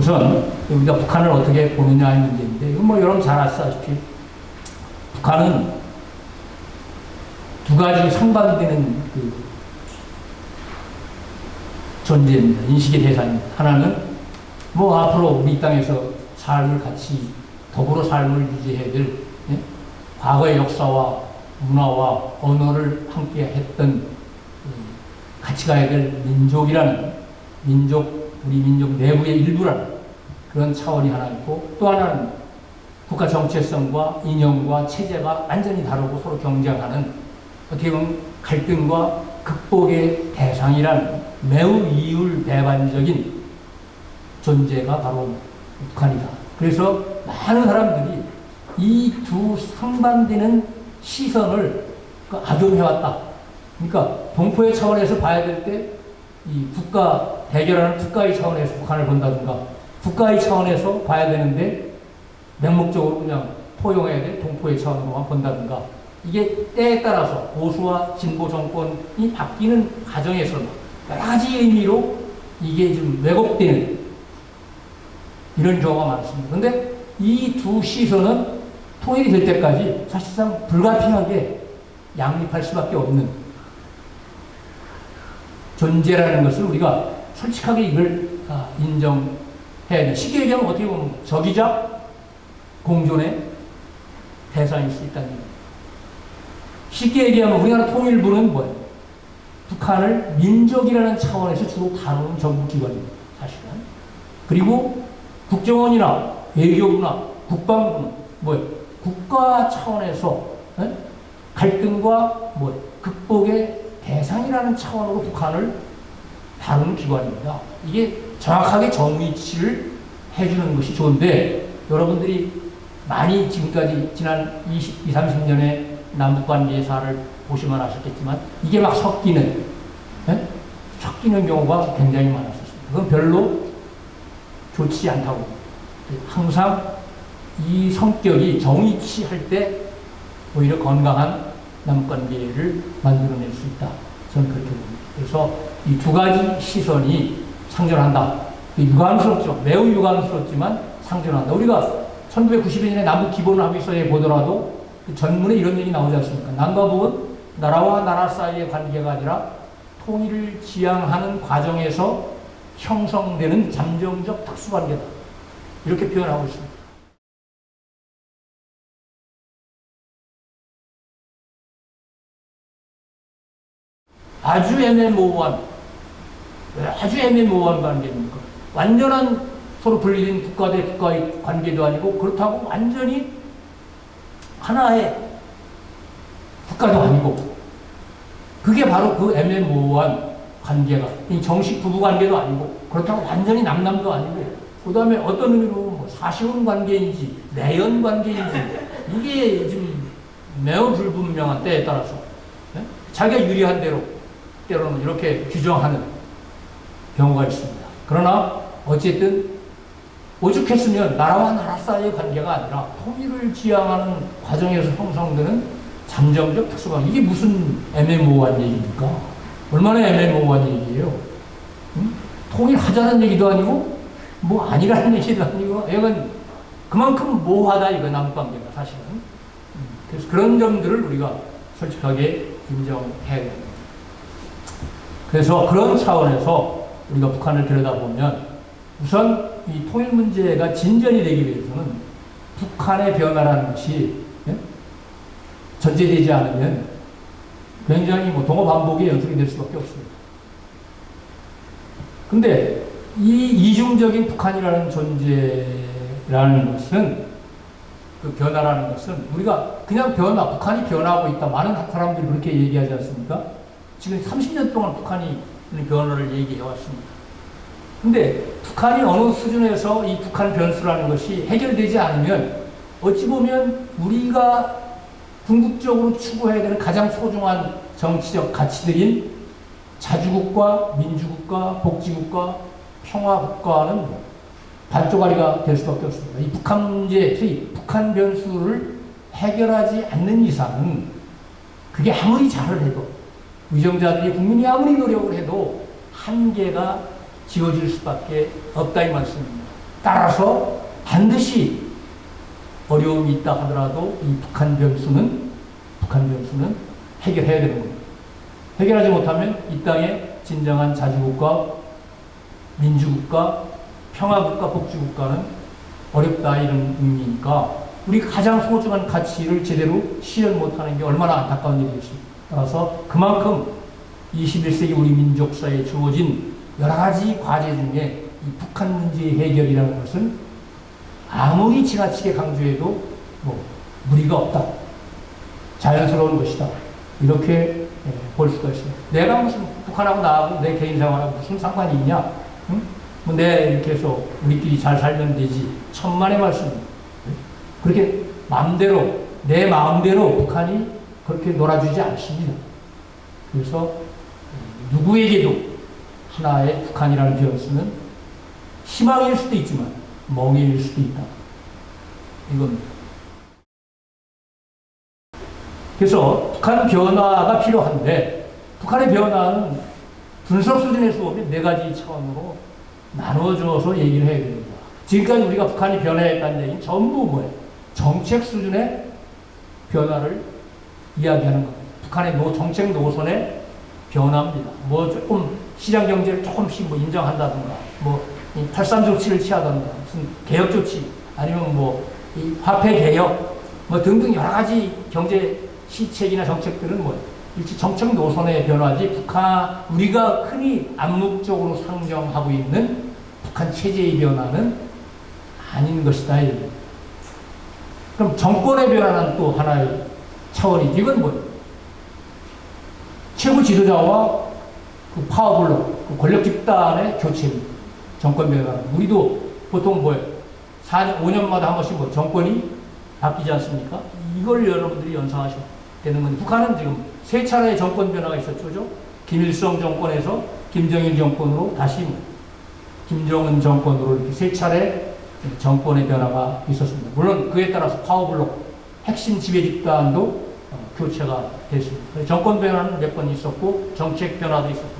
우선 우리가 북한을 어떻게 보느냐의 문제인데, 이건 뭐 여러분 잘 아시다시피 북한은 두 가지 상반되는 그 존재입니다. 인식의 대상입니다. 하나는 뭐 앞으로 우리 땅에서 삶을 같이 더불어 삶을 유지해야 될, 예? 과거의 역사와 문화와 언어를 함께 했던 같이 가야 될 민족이라는 우리 민족 내부의 일부라는 그런 차원이 하나 있고, 또 하나는 국가 정체성과 이념과 체제가 완전히 다르고 서로 경쟁하는, 어떻게 보면 갈등과 극복의 대상이란 매우 이율배반적인 존재가 바로 북한이다. 그래서 많은 사람들이 이 두 상반되는 시선을 악용해왔다. 그러니까 동포의 차원에서 봐야 될 때 이 국가 대결하는 국가의 차원에서 북한을 본다든가, 국가의 차원에서 봐야 되는데 맹목적으로 그냥 포용해야 될 동포의 차원으로만 본다든가, 이게 때에 따라서 보수와 진보 정권이 바뀌는 과정에서 여러 가지 의미로 이게 좀 왜곡되는 이런 경우가 많습니다. 그런데 이 두 시선은 통일이 될 때까지 사실상 불가피하게 양립할 수밖에 없는 존재라는 것을 우리가 솔직하게 이걸 인정해야 돼. 쉽게 얘기하면 어떻게 보면 적이자 공존의 대상일 수 있다는 겁니다. 쉽게 얘기하면 우리나라 통일부는 뭐예요? 북한을 민족이라는 차원에서 주로 다루는 정부기관입니다. 사실은. 그리고 국정원이나 외교부나 국방부는 뭐예요? 국가 차원에서 갈등과 극복의 대상이라는 차원으로 북한을 다루는 기관입니다. 이게 정확하게 정위치를 해주는 것이 좋은데, 여러분들이 많이 지금까지 지난 20, 30년의 남북관계사를 보시면 아셨겠지만 이게 막 섞이는 경우가 굉장히 많았었습니다. 그건 별로 좋지 않다고. 항상 이 성격이 정위치할 때 오히려 건강한 남북관계를 만들어낼 수 있다. 저는 그렇게 봅니다. 그래서 이 두 가지 시선이 상존한다. 유감스럽죠. 매우 유감스럽지만 상존한다. 우리가 1992년에 남북기본합의서에 보더라도 그 전문에 이런 얘기 나오지 않습니까? 남과 북은 나라와 나라 사이의 관계가 아니라 통일을 지향하는 과정에서 형성되는 잠정적 특수관계다. 이렇게 표현하고 있습니다. 아주 애매모호한 관계입니까? 완전한 서로 분리된 국가 대 국가의 관계도 아니고, 그렇다고 완전히 하나의 국가도 아니고, 그게 바로 그 애매모호한 관계가, 이 정식 부부 관계도 아니고, 그렇다고 완전히 남남도 아니고, 그 다음에 어떤 의미로 뭐 사실혼 관계인지 내연 관계인지 이게 좀 매우 불분명한 때에 따라서 자기가 유리한 대로 때로는 이렇게 규정하는 경우가 있습니다. 그러나 어쨌든 오죽했으면 나라와 나라 사이의 관계가 아니라 통일을 지향하는 과정에서 형성되는 잠정적 특수관계, 이게 무슨 애매모호한 얘기입니까? 얼마나 애매모호한 얘기예요? 통일하자는 얘기도 아니고 뭐 아니라는 얘기도 아니고, 이건 그만큼 모호하다, 이거 남북관계가 사실은. 그래서 그런 점들을 우리가 솔직하게 인정해야 됩니다. 그래서 그런 차원에서 우리가 북한을 들여다보면, 우선 이 통일 문제가 진전이 되기 위해서는 북한의 변화라는 것이 전제되지 않으면 굉장히 동어반복의 연속이 될 수밖에 없습니다. 근데 이 이중적인 북한이라는 존재라는 것은, 그 변화라는 것은 우리가 그냥 북한이 변화하고 있다, 많은 사람들이 그렇게 얘기하지 않습니까? 지금 30년 동안 북한이 변화를 얘기해 왔습니다. 근데 북한이 어느 수준에서 이 북한 변수라는 것이 해결되지 않으면 어찌 보면 우리가 궁극적으로 추구해야 되는 가장 소중한 정치적 가치들인 자주국가, 민주국가, 복지국가, 평화국가는 반쪽아리가 될 수밖에 없습니다. 이 북한 문제, 소위 북한 변수를 해결하지 않는 이상은 그게 아무리 잘을 해도, 위정자들이 국민이 아무리 노력을 해도 한계가 지어질 수밖에 없다, 이 말씀입니다. 따라서 반드시 어려움이 있다 하더라도 이 북한 변수는 해결해야 되는 겁니다. 해결하지 못하면 이 땅에 진정한 자주국가, 민주국가, 평화국가, 복지국가는 어렵다 이런 의미니까 우리 가장 소중한 가치를 제대로 실현 못하는 게 얼마나 안타까운 일이겠습니까? 따라서 그만큼 21세기 우리 민족사에 주어진 여러 가지 과제 중에 이 북한 문제의 해결이라는 것은 아무리 지나치게 강조해도 무리가 없다. 자연스러운 것이다. 이렇게 볼 수가 있어요. 내가 무슨 북한하고 나하고 내 개인 생활하고 무슨 상관이 있냐? 응? 내 이렇게 해서 우리끼리 잘 살면 되지. 천만의 말씀. 그렇게 마음대로, 내 마음대로 북한이 그렇게 놀아주지 않습니다. 그래서 누구에게도 하나의 북한이라는 변수는 희망일 수도 있지만 멍해일 수도 있다. 이겁니다. 그래서 북한 변화가 필요한데 북한의 변화는 분석 수준에서 보면 네 가지 차원으로 나눠줘서 얘기를 해야 됩니다. 지금까지 우리가 북한이 변화했다는 얘기는 전부 뭐예요? 정책 수준의 변화를 이야기하는 겁니다. 북한의 정책 노선의 변화입니다. 조금 시장 경제를 조금씩 인정한다든가, 8.3 조치를 취하던가, 무슨 개혁 조치, 아니면 이 화폐 개혁, 등등 여러 가지 경제 시책이나 정책들은 일치 정책 노선의 변화지 우리가 흔히 암묵적으로 상정하고 있는 북한 체제의 변화는 아닌 것이다. 그럼 정권의 변화는 또 하나의 차원이지. 이건 뭐예요? 최고 지도자와 그 파워블록, 권력 집단의 교체입니다. 정권 변화는. 우리도 보통 4년, 5년마다 한 번씩 정권이 바뀌지 않습니까? 이걸 여러분들이 연상하셔야 되는 건데, 북한은 지금 3차례의 정권 변화가 있었죠. 그죠? 김일성 정권에서 김정일 정권으로 다시 김정은 정권으로 이렇게 3차례 정권의 변화가 있었습니다. 물론 그에 따라서 파워블록, 핵심 지배 집단도 교체가 됐습니다. 정권 변화는 몇 번 있었고 정책 변화도 있었습니다.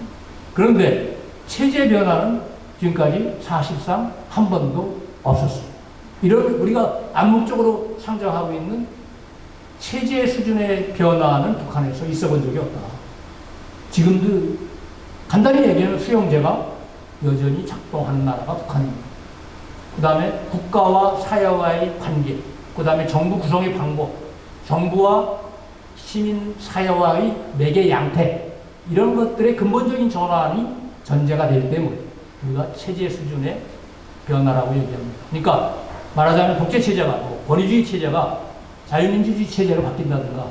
그런데 체제 변화는 지금까지 사실상 한 번도 없었습니다. 이런 우리가 암묵적으로 상정하고 있는 체제 수준의 변화는 북한에서 있어 본 적이 없다. 지금도 간단히 얘기하면 수용제가 여전히 작동하는 나라가 북한입니다. 그 다음에 국가와 사회와의 관계, 그 다음에 정부 구성의 방법, 정부와 시민 사회와의 매개 양태, 이런 것들의 근본적인 전환이 전제가 될 때문에 우리가 체제 수준의 변화라고 얘기합니다. 그러니까 말하자면 독재체제가, 권위주의 체제가 자유민주주의 체제로 바뀐다든가,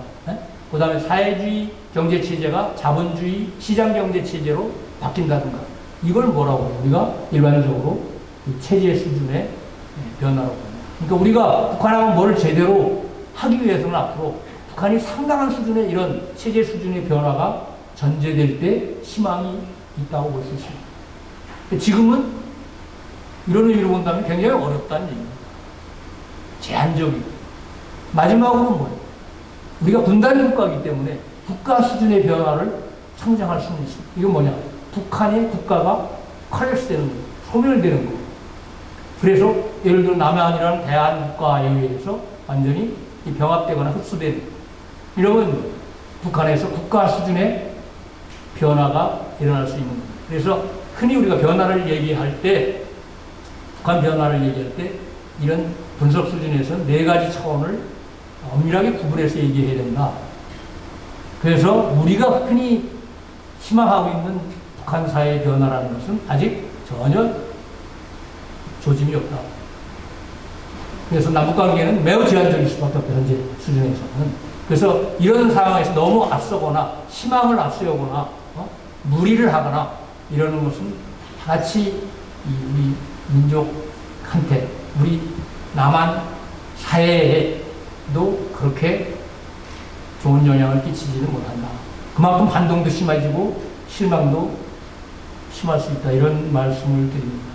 그 다음에 사회주의 경제체제가 자본주의 시장경제체제로 바뀐다든가, 이걸 뭐라고 해요? 우리가 일반적으로 체제 수준의 변화라고 합니다. 그러니까 우리가 북한하고 뭘 제대로 하기 위해서는 앞으로 북한이 상당한 수준의 이런 체제 수준의 변화가 전제될 때 희망이 있다고 볼 수 있습니다. 지금은 이런 의미로 본다면 굉장히 어렵다는 얘기입니다. 제한적이고. 마지막으로 뭐예요? 우리가 분단 국가이기 때문에 국가 수준의 변화를 상정할 수는 있습니다. 이건 뭐냐? 북한의 국가가 컬랩스되는 거예요. 소멸되는 거예요. 그래서 예를 들어 남한이라는 대한국가에 의해서 완전히 병합되거나 흡수되는, 이러면 북한에서 국가 수준의 변화가 일어날 수 있는 겁니다. 그래서 흔히 우리가 변화를 얘기할 때, 북한 변화를 얘기할 때 이런 분석 수준에서는 4가지 차원을 엄밀하게 구분해서 얘기해야 된다. 그래서 우리가 흔히 희망하고 있는 북한 사회의 변화라는 것은 아직 전혀 조짐이 없다. 그래서 남북관계는 매우 제한적일 수밖에 없다. 현재 수준에서는. 그래서 이런 상황에서 너무 앞서거나 희망을 앞세우거나 무리를 하거나 이러는 것은 같이 우리 민족한테, 우리 남한 사회에도 그렇게 좋은 영향을 끼치지는 못한다. 그만큼 반동도 심해지고 실망도 심할 수 있다. 이런 말씀을 드립니다.